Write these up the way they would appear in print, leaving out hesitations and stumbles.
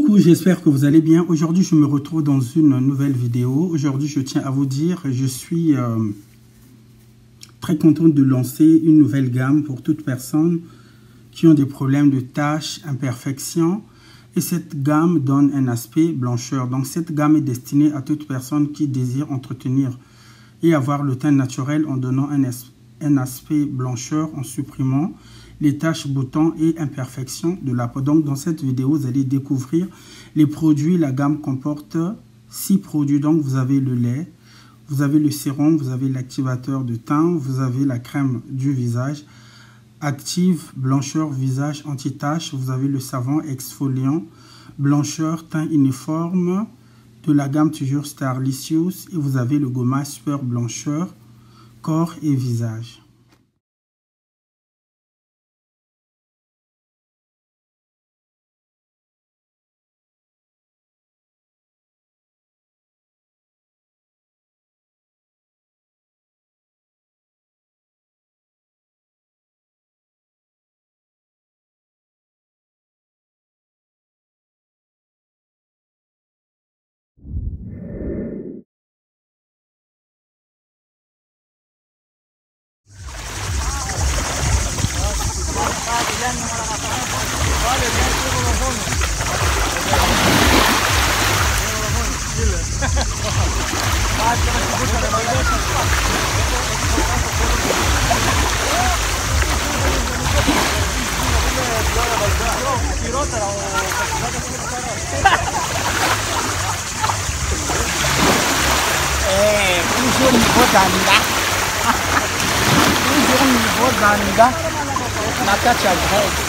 Coucou, j'espère que vous allez bien. Aujourd'hui, je me retrouve dans une nouvelle vidéo. Aujourd'hui, je tiens à vous dire, je suis très content de lancer une nouvelle gamme pour toutes personnes qui ont des problèmes de taches, imperfections. Et cette gamme donne un aspect blancheur. Donc, cette gamme est destinée à toute personne qui désire entretenir et avoir le teint naturel en donnant un aspect blancheur en supprimant les taches, boutons et imperfections de la peau. Donc, dans cette vidéo, vous allez découvrir les produits. La gamme comporte 6 produits. Donc, vous avez le lait, vous avez le sérum, vous avez l'activateur de teint, vous avez la crème du visage, active, blancheur, visage, anti-tache. Vous avez le savon exfoliant, blancheur, teint uniforme de la gamme toujours Starlicious. Et vous avez le gommage super blancheur, corps et visage. Toujours niveau d'Anda. Toujours niveau d'Anda. La tâche à graisse.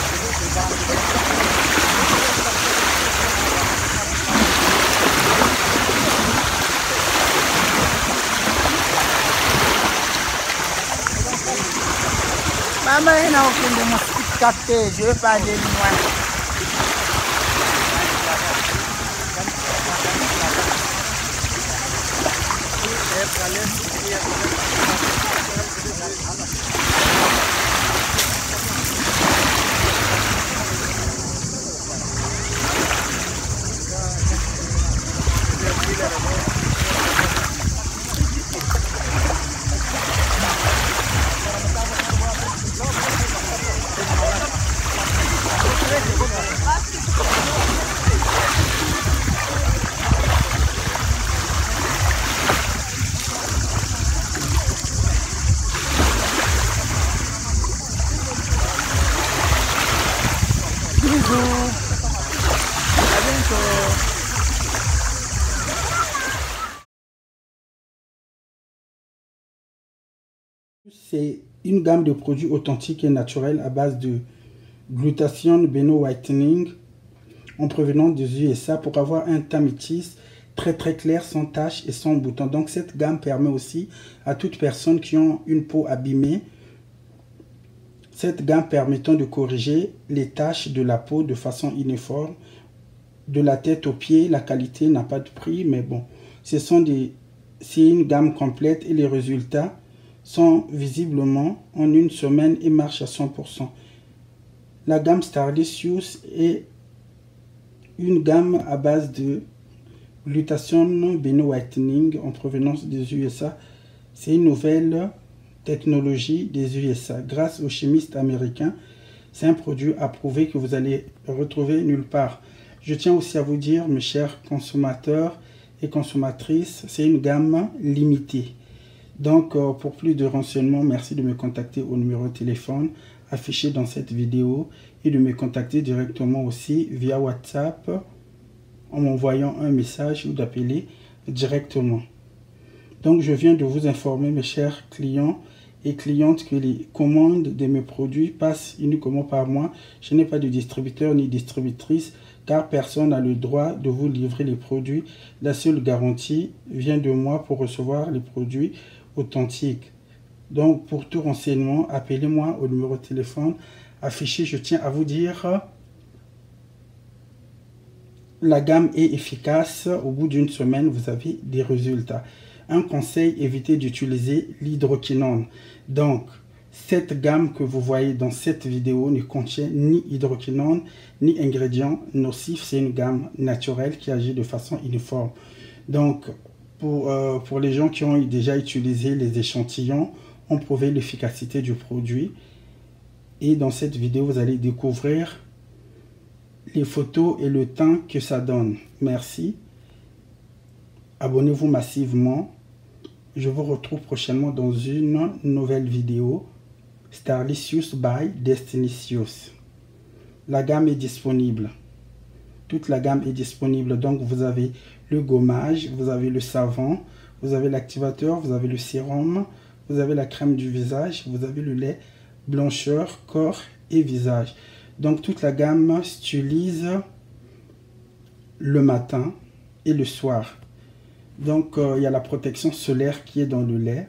Maman, il n'a aucun de mon petit café. Je veux pas aller loin. C'est une gamme de produits authentiques et naturels à base de glutathione Beno Whitening en provenance des USA pour avoir un teint métis très clair, sans taches et sans boutons. Donc cette gamme permet aussi à toute personne qui ont une peau abîmée, cette gamme permettant de corriger les taches de la peau de façon uniforme, de la tête aux pieds. La qualité n'a pas de prix, mais bon, c'est une gamme complète et les résultats sont visiblement en une semaine et marchent à 100%. La gamme Starlicious est une gamme à base de glutathione Beno Whitening en provenance des USA. C'est une nouvelle technologie des USA. Grâce aux chimistes américains, c'est un produit approuvé que vous allez retrouver nulle part. Je tiens aussi à vous dire, mes chers consommateurs et consommatrices, c'est une gamme limitée. Donc, pour plus de renseignements, merci de me contacter au numéro de téléphone affiché dans cette vidéo et de me contacter directement aussi via WhatsApp en m'envoyant un message ou d'appeler directement. Donc, je viens de vous informer, mes chers clients et clientes, que les commandes de mes produits passent uniquement par moi. Je n'ai pas de distributeur ni distributrice car personne n'a le droit de vous livrer les produits. La seule garantie vient de moi pour recevoir les produits authentiques. Donc, pour tout renseignement, appelez-moi au numéro de téléphone affiché. Je tiens à vous dire, la gamme est efficace. Au bout d'une semaine, vous avez des résultats. Un conseil, évitez d'utiliser l'hydroquinone. Donc, Cette gamme que vous voyez dans cette vidéo ne contient ni hydroquinone ni ingrédients nocifs. C'est une gamme naturelle qui agit de façon uniforme. Donc, pour les gens qui ont déjà utilisé les échantillons, ont prouvé l'efficacité du produit. Et dans cette vidéo, vous allez découvrir les photos et le temps que ça donne. Merci. Abonnez-vous massivement. Je vous retrouve prochainement dans une nouvelle vidéo. Starlicious by Destinicious. La gamme est disponible. Toute la gamme est disponible. Donc vous avez le gommage, vous avez le savon, vous avez l'activateur, vous avez le sérum, vous avez la crème du visage, vous avez le lait blancheur, corps et visage. Donc toute la gamme s'utilise le matin et le soir. Donc il y a la protection solaire qui est dans le lait.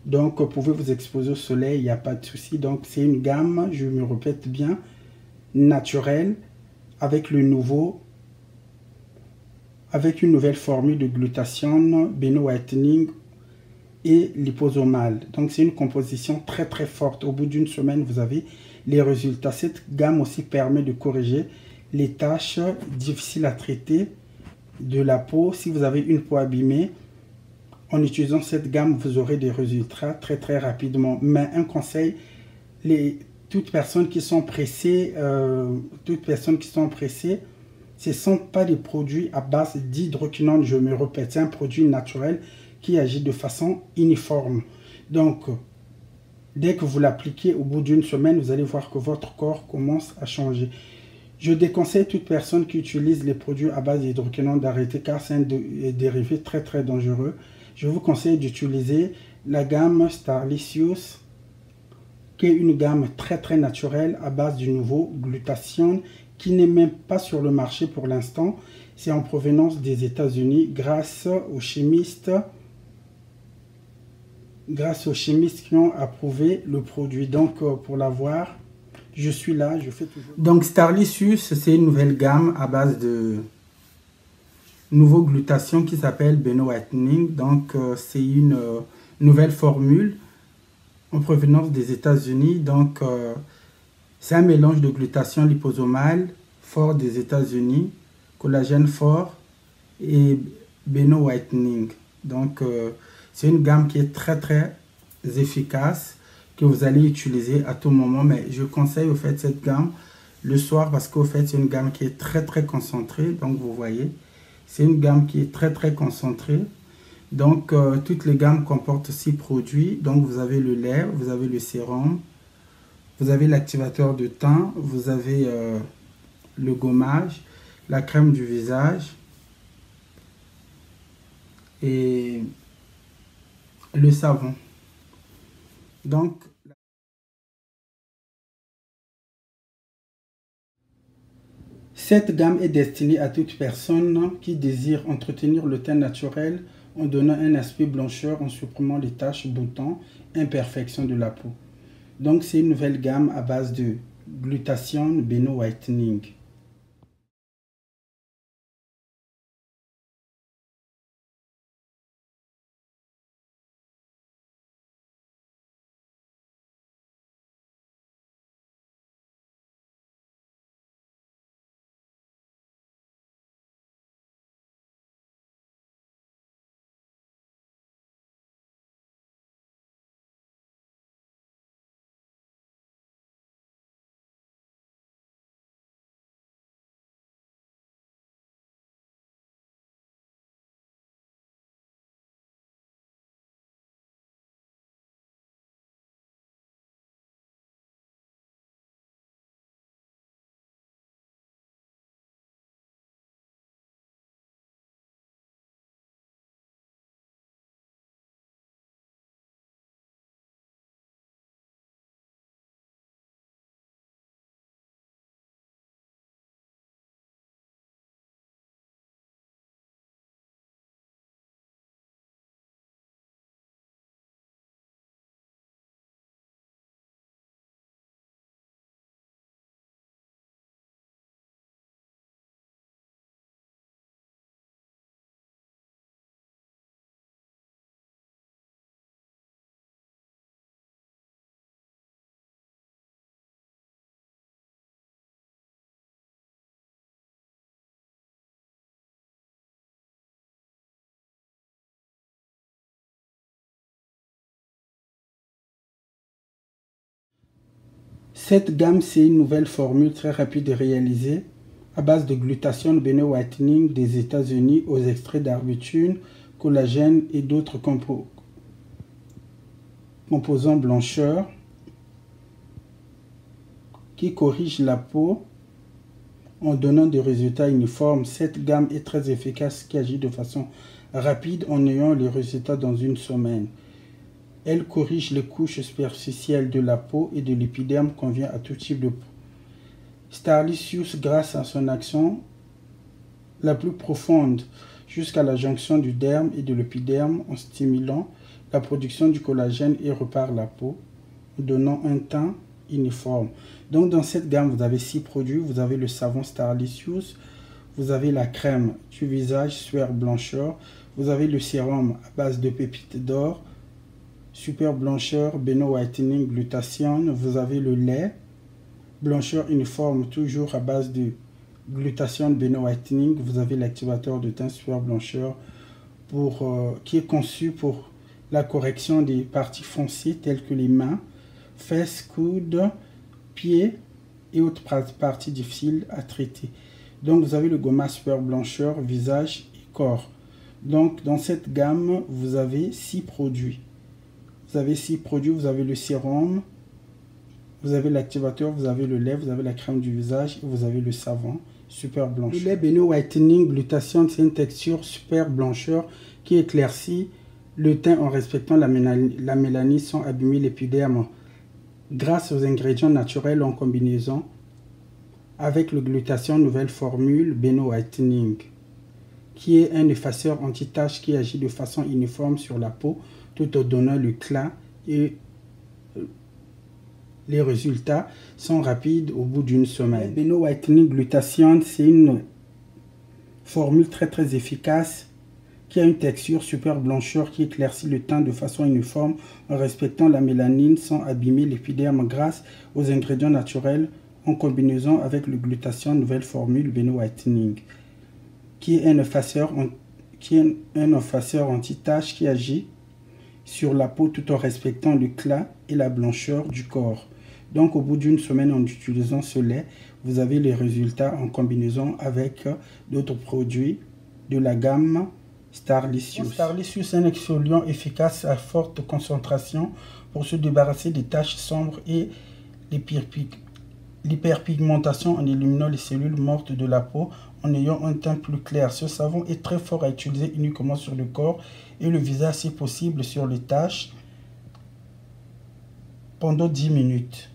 Donc vous pouvez vous exposer au soleil, il n'y a pas de souci. Donc c'est une gamme, je me répète bien, naturelle, avec une nouvelle formule de glutathione, Beno Whitening et liposomal. Donc c'est une composition très très forte. Au bout d'une semaine, vous avez les résultats. Cette gamme aussi permet de corriger les taches difficiles à traiter de la peau. Si vous avez une peau abîmée, en utilisant cette gamme, vous aurez des résultats très très rapidement. Mais un conseil, toutes personnes qui sont pressées, ce ne sont pas des produits à base d'hydroquinone, je me répète, c'est un produit naturel qui agit de façon uniforme. Donc, dès que vous l'appliquez, au bout d'une semaine, vous allez voir que votre corps commence à changer. Je déconseille toute personne qui utilise les produits à base d'hydroquinone d'arrêter car c'est un dérivé très très dangereux. Je vous conseille d'utiliser la gamme Starlicious, qui est une gamme très très naturelle à base du nouveau glutathione qui n'est même pas sur le marché pour l'instant. C'est en provenance des États-Unis grâce aux chimistes qui ont approuvé le produit. Donc pour l'avoir, je suis là, je fais toujours. Donc Starlicious, c'est une nouvelle gamme à base de nouveau glutathione qui s'appelle Beno Whitening. Donc c'est une nouvelle formule en provenance des États-Unis. Donc c'est un mélange de glutathione liposomal fort des États-Unis, collagène fort et Beno Whitening. Donc c'est une gamme qui est très très efficace, que vous allez utiliser à tout moment. Mais je conseille au fait cette gamme le soir parce qu'au fait c'est une gamme qui est très très concentrée. Donc vous voyez, c'est une gamme qui est très très concentrée. Donc toutes les gammes comportent 6 produits. Donc vous avez le lait, vous avez le sérum, vous avez l'activateur de teint, vous avez le gommage, la crème du visage et le savon. Donc cette gamme est destinée à toute personne qui désire entretenir le teint naturel en donnant un aspect blancheur, en supprimant les taches, boutons, imperfections de la peau. Donc c'est une nouvelle gamme à base de glutathione Beno Whitening. Cette gamme, c'est une nouvelle formule très rapide à réaliser à base de glutathione Beno Whitening des États-Unis aux extraits d'arbutune, collagène et d'autres composants blancheurs qui corrigent la peau en donnant des résultats uniformes. Cette gamme est très efficace qui agit de façon rapide en ayant les résultats dans une semaine. Elle corrige les couches superficielles de la peau et de l'épiderme, convient à tout type de peau. Starlicious, grâce à son action la plus profonde jusqu'à la jonction du derme et de l'épiderme en stimulant la production du collagène et répare la peau, donnant un teint uniforme. Donc dans cette gamme, vous avez 6 produits. Vous avez le savon Starlicious, vous avez la crème du visage Super Blancheur, vous avez le sérum à base de pépites d'or, Super Blancheur, Beno Whitening, Glutathione, vous avez le lait, blancheur uniforme, toujours à base de glutathione, Beno Whitening, vous avez l'activateur de teint Super Blancheur qui est conçu pour la correction des parties foncées telles que les mains, fesses, coudes, pieds et autres parties difficiles à traiter. Donc vous avez le gommage Super Blancheur, visage et corps. Donc dans cette gamme, vous avez 6 produits. Vous avez 6 produits, vous avez le sérum, vous avez l'activateur, vous avez le lait, vous avez la crème du visage et vous avez le savon Super Blancheur. Le lait Beno Whitening Glutathione, c'est une texture Super Blancheur qui éclaircit le teint en respectant la mélanine sans abîmer l'épiderme. Grâce aux ingrédients naturels en combinaison avec le glutathione nouvelle formule Beno Whitening, qui est un effaceur anti-tache qui agit de façon uniforme sur la peau tout en donnant l'éclat, et les résultats sont rapides au bout d'une semaine. Beno Whitening Glutathione, c'est une formule très efficace qui a une texture Super Blancheur qui éclaircit le teint de façon uniforme en respectant la mélanine sans abîmer l'épiderme grâce aux ingrédients naturels en combinaison avec le glutathione nouvelle formule Beno Whitening, qui est un effaceur anti-tache qui agit sur la peau tout en respectant l'éclat et la blancheur du corps. Donc au bout d'une semaine en utilisant ce lait, vous avez les résultats en combinaison avec d'autres produits de la gamme Starlicious. Starlicious est un exfoliant efficace à forte concentration pour se débarrasser des taches sombres et l'hyperpigmentation en éliminant les cellules mortes de la peau en ayant un teint plus clair. Ce savon est très fort à utiliser uniquement sur le corps et le visage si possible sur les taches pendant 10 minutes.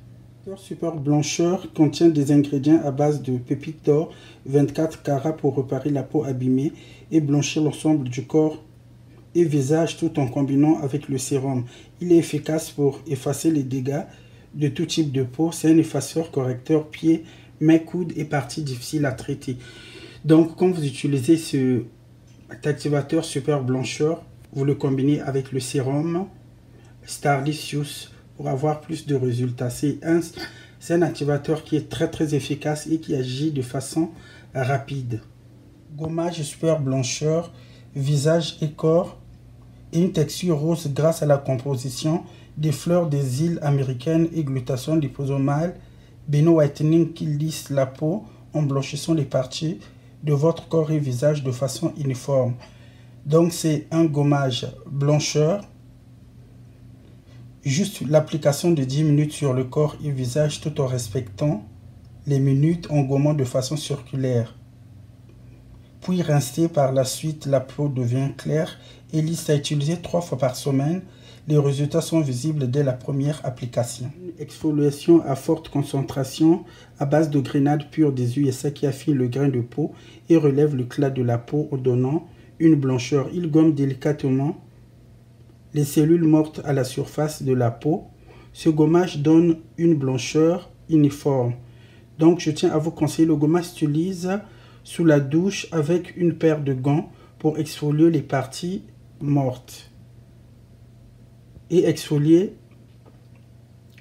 Super Blancheur contient des ingrédients à base de pépites d'or 24 carats pour réparer la peau abîmée et blanchir l'ensemble du corps et visage tout en combinant avec le sérum. Il est efficace pour effacer les dégâts de tout type de peau. C'est un effaceur correcteur pieds, mains, coudes et parties difficiles à traiter. Donc quand vous utilisez cet activateur Super Blancheur, vous le combinez avec le sérum Starlicious pour avoir plus de résultats. C'est un activateur qui est très efficace et qui agit de façon rapide. Gommage Super Blancheur, visage et corps, et une texture rose grâce à la composition des fleurs des îles américaines et glutathione liposomale Beno Whitening qui lisse la peau en blanchissant les parties de votre corps et visage de façon uniforme. Donc c'est un gommage blancheur, juste l'application de 10 minutes sur le corps et visage tout en respectant les minutes en gommant de façon circulaire. Puis rincer par la suite, la peau devient claire et lisse à utiliser 3 fois par semaine. Les résultats sont visibles dès la première application. Une exfoliation à forte concentration à base de grenade pure des USA qui affine le grain de peau et relève l'éclat de la peau en donnant une blancheur. Il gomme délicatement les cellules mortes à la surface de la peau. Ce gommage donne une blancheur uniforme. Donc je tiens à vous conseiller, le gommage s'utilise sous la douche avec une paire de gants pour exfolier les parties mortes et exfolier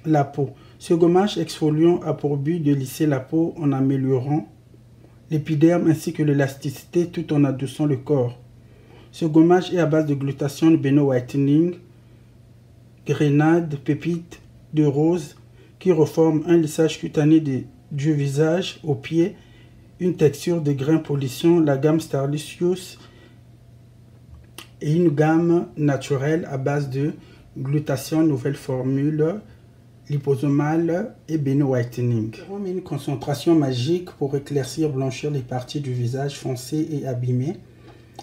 la peau. Ce gommage exfoliant a pour but de lisser la peau en améliorant l'épiderme ainsi que l'élasticité tout en adoucissant le corps. Ce gommage est à base de glutathione Beno Whitening, grenade, pépites de rose, qui reforme un lissage cutané du visage aux pieds, une texture de grain polissant, la gamme Starlicious et une gamme naturelle à base de glutathione, nouvelle formule liposomale et Beno Whitening. Une concentration magique pour éclaircir, blanchir les parties du visage foncées et abîmées.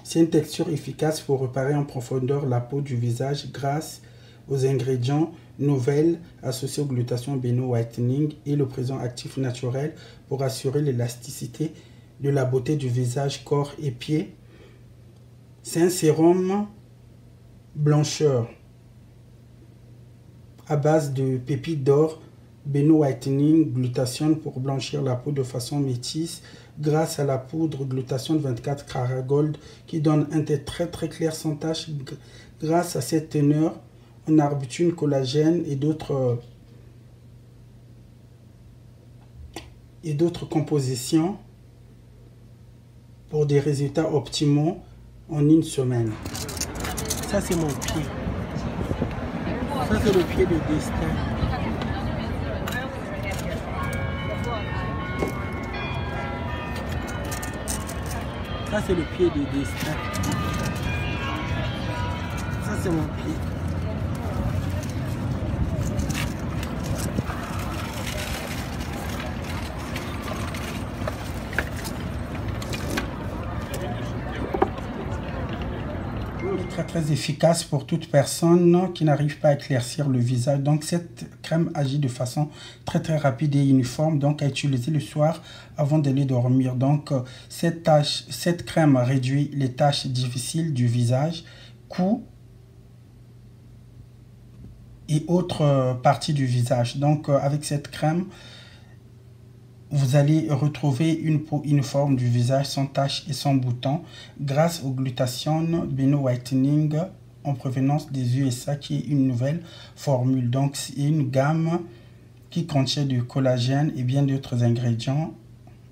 C'est une texture efficace pour réparer en profondeur la peau du visage grâce aux ingrédients nouvelles associés au glutathione Beno Whitening et le présent actif naturel pour assurer l'élasticité de la beauté du visage, corps et pieds. C'est un sérum blancheur à base de pépites d'or, Beno Whitening, glutathione pour blanchir la peau de façon métisse grâce à la poudre glutathione 24 Cara Gold qui donne un teint très clair sans tache. Grâce à cette teneur en arbutus, collagène et d'autres compositions pour des résultats optimaux en une semaine. Ça c'est mon pied. Ça c'est le pied de destin. Ça c'est le pied de destin. Ça c'est mon pied. Très efficace pour toute personne qui n'arrive pas à éclaircir le visage. Donc cette crème agit de façon très rapide et uniforme, donc à utiliser le soir avant d'aller dormir. Donc cette crème réduit les taches difficiles du visage, cou et autres parties du visage. Donc avec cette crème, vous allez retrouver une peau uniforme du visage sans taches et sans boutons grâce au glutathione Beno Whitening en provenance des USA qui est une nouvelle formule. Donc c'est une gamme qui contient du collagène et bien d'autres ingrédients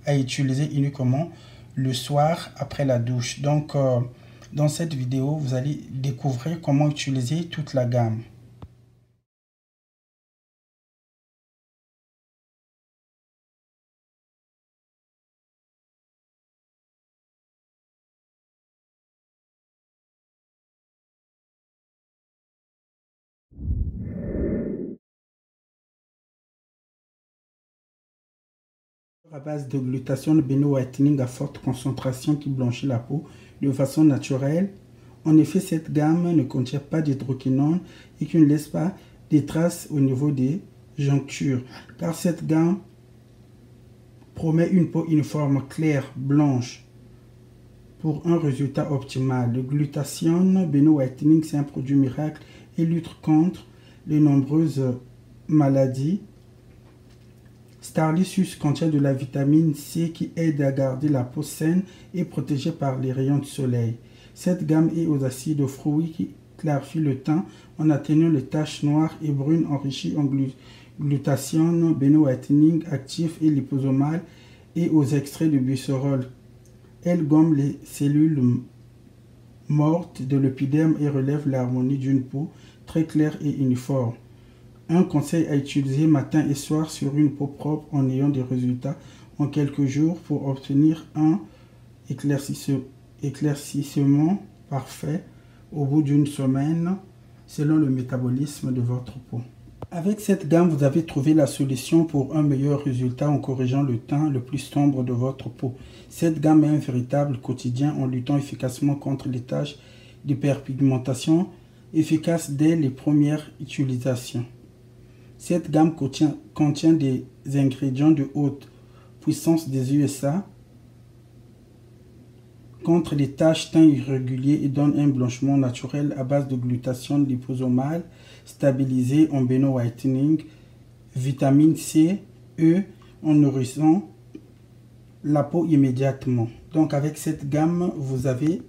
à utiliser uniquement le soir après la douche. Donc dans cette vidéo, vous allez découvrir comment utiliser toute la gamme. À base de glutathione Beno Whitening à forte concentration qui blanchit la peau de façon naturelle. En effet, cette gamme ne contient pas d'hydroquinone et qui ne laisse pas des traces au niveau des jonctures, car cette gamme promet une peau uniforme, claire, blanche pour un résultat optimal. Le glutathione Beno Whitening, c'est un produit miracle et lutte contre les nombreuses maladies. Starlicious contient de la vitamine C qui aide à garder la peau saine et protégée par les rayons du soleil. Cette gamme est aux acides fruits qui clarifient le teint en atténuant les taches noires et brunes enrichies en glutathione Beno Whitening actif et liposomal et aux extraits de glycérol. Elle gomme les cellules mortes de l'épiderme et relève l'harmonie d'une peau très claire et uniforme. Un conseil à utiliser matin et soir sur une peau propre en ayant des résultats en quelques jours pour obtenir un éclaircissement parfait au bout d'une semaine selon le métabolisme de votre peau. Avec cette gamme, vous avez trouvé la solution pour un meilleur résultat en corrigeant le teint le plus sombre de votre peau. Cette gamme est un véritable quotidien en luttant efficacement contre les taches d'hyperpigmentation, efficace dès les premières utilisations. Cette gamme contient des ingrédients de haute puissance des USA contre les taches teint irréguliers et donne un blanchiment naturel à base de glutathione liposomale stabilisée en Beno Whitening, vitamine C, E en nourrissant la peau immédiatement. Donc avec cette gamme, vous avez